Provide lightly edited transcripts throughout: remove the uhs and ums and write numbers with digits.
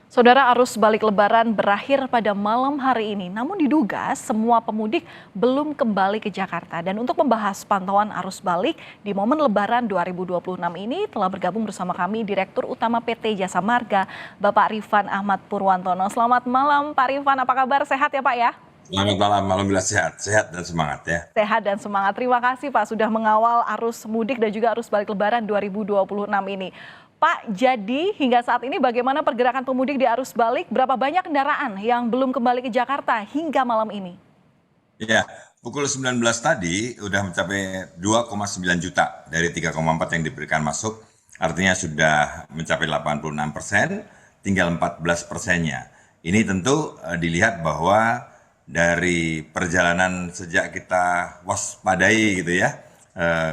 Saudara, arus balik Lebaran berakhir pada malam hari ini, namun diduga semua pemudik belum kembali ke Jakarta. Dan untuk membahas pantauan arus balik di momen Lebaran 2026 ini telah bergabung bersama kami Direktur Utama PT Jasa Marga, Bapak Rifan Ahmad Purwantono. Selamat malam Pak Rifan, apa kabar? Sehat ya Pak ya? Selamat malam, alhamdulillah sehat dan semangat ya. Sehat dan semangat. Terima kasih Pak sudah mengawal arus mudik dan juga arus balik Lebaran 2026 ini. Pak, jadi hingga saat ini bagaimana pergerakan pemudik di arus balik? Berapa banyak kendaraan yang belum kembali ke Jakarta hingga malam ini? Ya, pukul 19 tadi udah mencapai 2,9 juta dari 3,4 yang diberikan masuk. Artinya sudah mencapai 86%, tinggal 14%-nya. Ini tentu dilihat bahwa dari perjalanan sejak kita waspadai gitu ya,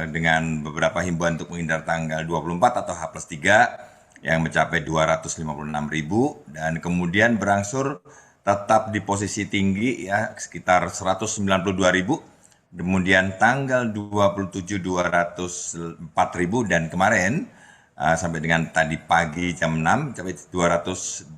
dengan beberapa himbauan untuk menghindar tanggal 24 atau H+3 yang mencapai 256.000 dan kemudian berangsur tetap di posisi tinggi ya sekitar 192.000, kemudian tanggal 27 204.000 dan kemarin sampai dengan tadi pagi jam 6 sampai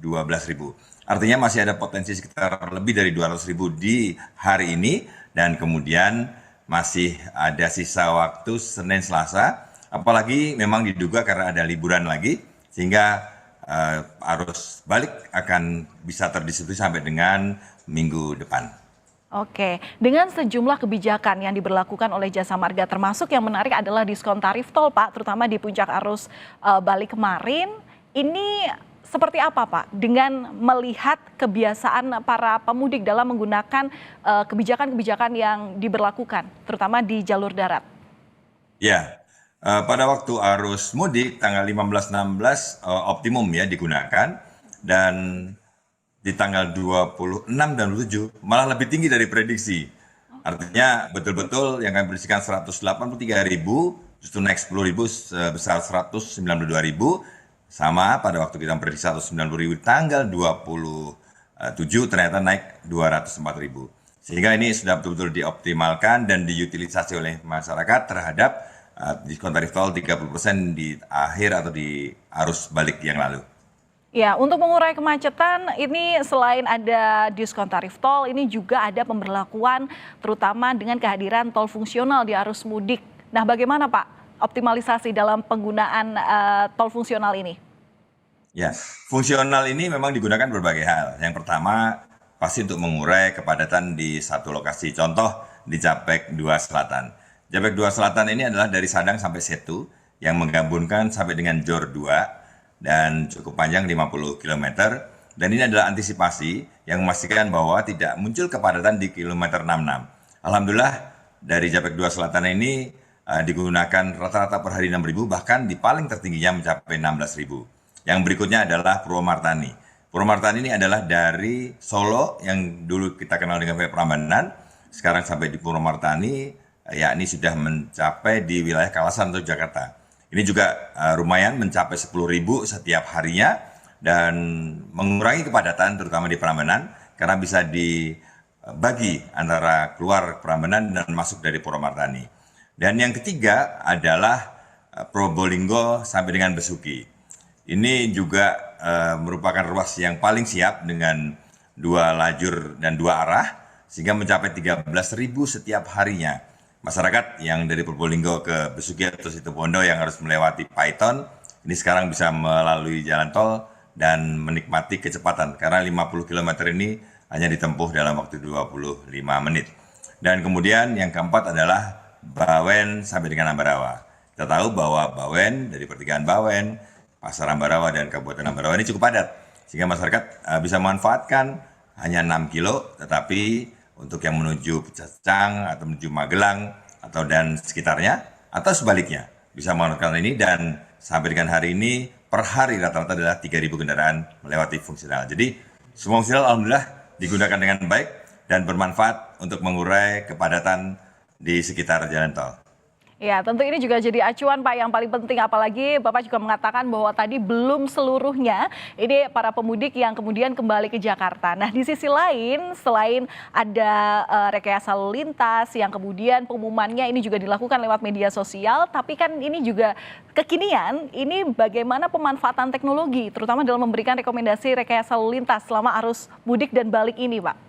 212.000. Artinya masih ada potensi sekitar lebih dari 200.000 di hari ini dan kemudian masih ada sisa waktu Senin Selasa, apalagi memang diduga karena ada liburan lagi, sehingga arus balik akan bisa terdistribusi sampai dengan minggu depan. Oke, dengan sejumlah kebijakan yang diberlakukan oleh Jasa Marga, termasuk yang menarik adalah diskon tarif tol, Pak, terutama di puncak arus balik kemarin. Ini seperti apa Pak dengan melihat kebiasaan para pemudik dalam menggunakan kebijakan-kebijakan yang diberlakukan terutama di jalur darat? Ya, pada waktu arus mudik tanggal 15-16 optimum ya digunakan dan di tanggal 26 dan 27 malah lebih tinggi dari prediksi. Artinya betul-betul yang kami prediksikan 183.000 justru naik 10.000 sebesar 192.000. Sama pada waktu kita memprediksi 190.000 tanggal 27 ternyata naik 204.000. Sehingga ini sudah betul-betul dioptimalkan dan diutilisasi oleh masyarakat terhadap diskon tarif tol 30% di akhir atau di arus balik yang lalu. Ya, untuk mengurai kemacetan ini selain ada diskon tarif tol, ini juga ada pemberlakuan terutama dengan kehadiran tol fungsional di arus mudik. Nah, bagaimana Pak optimalisasi dalam penggunaan tol fungsional ini? Ya, fungsional ini memang digunakan berbagai hal. Yang pertama pasti untuk mengurai kepadatan di satu lokasi. Contoh di Japek 2 Selatan. Japek 2 Selatan ini adalah dari Sadang sampai Setu yang menggabungkan sampai dengan Jor 2 dan cukup panjang 50 km. Dan ini adalah antisipasi yang memastikan bahwa tidak muncul kepadatan di kilometer 66. Alhamdulillah dari Japek 2 Selatan ini digunakan rata-rata per hari 6.000, bahkan di paling tertingginya mencapai 16.000. Yang berikutnya adalah Purwomartani. Purwomartani ini adalah dari Solo yang dulu kita kenal dengan Prambanan, sekarang sampai di Purwomartani, yakni sudah mencapai di wilayah kawasan atau Jakarta. Ini juga lumayan mencapai 10.000 setiap harinya dan mengurangi kepadatan terutama di Prambanan karena bisa dibagi antara keluar Prambanan dan masuk dari Purwomartani. Dan yang ketiga adalah Probolinggo sampai dengan Besuki. Ini juga merupakan ruas yang paling siap dengan 2 lajur dan 2 arah, sehingga mencapai 13.000 setiap harinya. Masyarakat yang dari Probolinggo ke Besuki atau Situbondo yang harus melewati Paiton, ini sekarang bisa melalui jalan tol dan menikmati kecepatan, karena 50 km ini hanya ditempuh dalam waktu 25 menit. Dan kemudian yang keempat adalah Bawen sampai dengan Ambarawa. Kita tahu bahwa Bawen dari pertigaan Bawen, Pasar Ambarawa dan Kabupaten Ambarawa ini cukup padat. Sehingga masyarakat bisa memanfaatkan hanya 6 kilo, tetapi untuk yang menuju Pecacang atau menuju Magelang atau dan sekitarnya, atau sebaliknya bisa memanfaatkan ini dan sampai dengan hari ini per hari rata-rata adalah 3.000 kendaraan melewati fungsional. Jadi semua fungsional alhamdulillah digunakan dengan baik dan bermanfaat untuk mengurai kepadatan di sekitar jalan tol. Ya, tentu ini juga jadi acuan Pak yang paling penting, apalagi Bapak juga mengatakan bahwa tadi belum seluruhnya ini para pemudik yang kemudian kembali ke Jakarta. Nah, di sisi lain selain ada rekayasa lalu lintas yang kemudian pengumumannya ini juga dilakukan lewat media sosial, tapi kan ini juga kekinian, ini bagaimana pemanfaatan teknologi terutama dalam memberikan rekomendasi rekayasa lalu lintas selama arus mudik dan balik ini, Pak.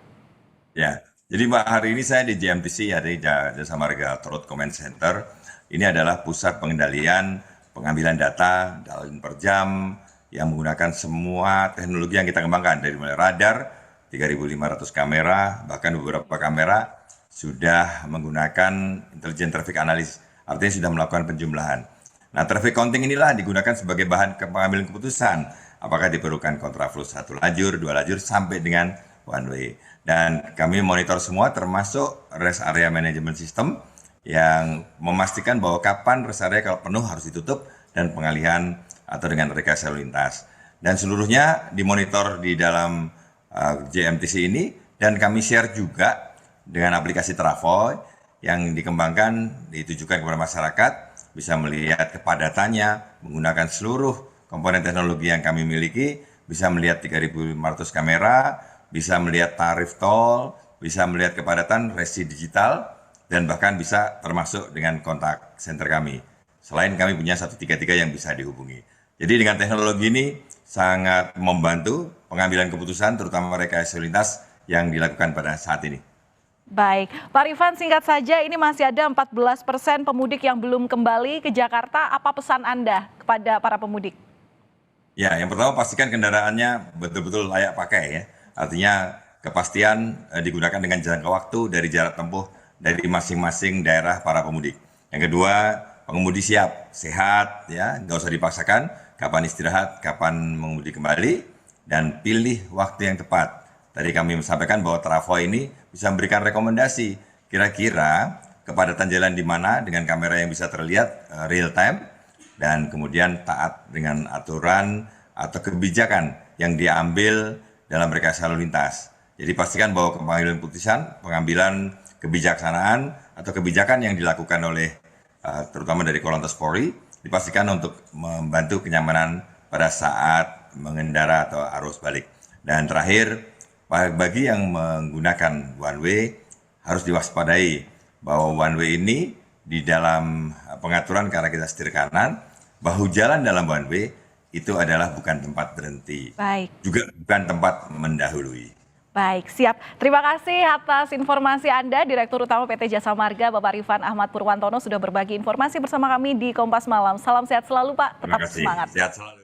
Ya, jadi Mbak, hari ini saya di JMTC, ya, di Jasa Marga Road Command Center. Ini adalah pusat pengendalian pengambilan data dalam per jam yang menggunakan semua teknologi yang kita kembangkan, dari mulai radar, 3.500 kamera, bahkan beberapa kamera sudah menggunakan intelligent traffic analysis, artinya sudah melakukan penjumlahan. Nah, traffic counting inilah digunakan sebagai bahan pengambilan keputusan, apakah diperlukan kontraflow 1 lajur, 2 lajur, sampai dengan one way. Dan kami monitor semua termasuk rest area management system yang memastikan bahwa kapan rest area kalau penuh harus ditutup dan pengalihan atau dengan rekayasa lalu lintas. Dan seluruhnya dimonitor di dalam JMTC ini, dan kami share juga dengan aplikasi Travoy yang dikembangkan ditujukan kepada masyarakat, bisa melihat kepadatannya menggunakan seluruh komponen teknologi yang kami miliki, bisa melihat 3.500 kamera, bisa melihat tarif tol, bisa melihat kepadatan resi digital, dan bahkan bisa termasuk dengan kontak center kami. Selain kami punya 133 yang bisa dihubungi. Jadi dengan teknologi ini sangat membantu pengambilan keputusan, terutama rekayasa lalu lintas yang dilakukan pada saat ini. Baik, Pak Rifan, singkat saja, ini masih ada 14% pemudik yang belum kembali ke Jakarta. Apa pesan Anda kepada para pemudik? Ya, yang pertama pastikan kendaraannya betul-betul layak pakai, ya. Artinya kepastian digunakan dengan jangka waktu dari jarak tempuh dari masing-masing daerah para pemudik. Yang kedua, pengemudi siap, sehat, ya, nggak usah dipaksakan, kapan istirahat, kapan mengemudi kembali, dan pilih waktu yang tepat. Tadi kami sampaikan bahwa Travoy ini bisa memberikan rekomendasi, kira-kira kepadatan jalan di mana dengan kamera yang bisa terlihat real time, dan kemudian taat dengan aturan atau kebijakan yang diambil dalam rekayasa lalu lintas. Jadi pastikan bahwa pengambilan kebijaksanaan atau kebijakan yang dilakukan oleh terutama dari Korlantas Polri dipastikan untuk membantu kenyamanan pada saat mengendara atau arus balik. Dan terakhir, bagi yang menggunakan one way harus diwaspadai bahwa one way ini di dalam pengaturan karena kita setir kanan, bahu jalan dalam one way itu adalah bukan tempat berhenti. Baik. Juga bukan tempat mendahului. Baik, siap. Terima kasih atas informasi Anda, Direktur Utama PT Jasa Marga, Bapak Rifan Ahmad Purwantono, sudah berbagi informasi bersama kami di Kompas Malam. Salam sehat selalu, Pak. Terima Tetap kasih. semangat. Sehat selalu.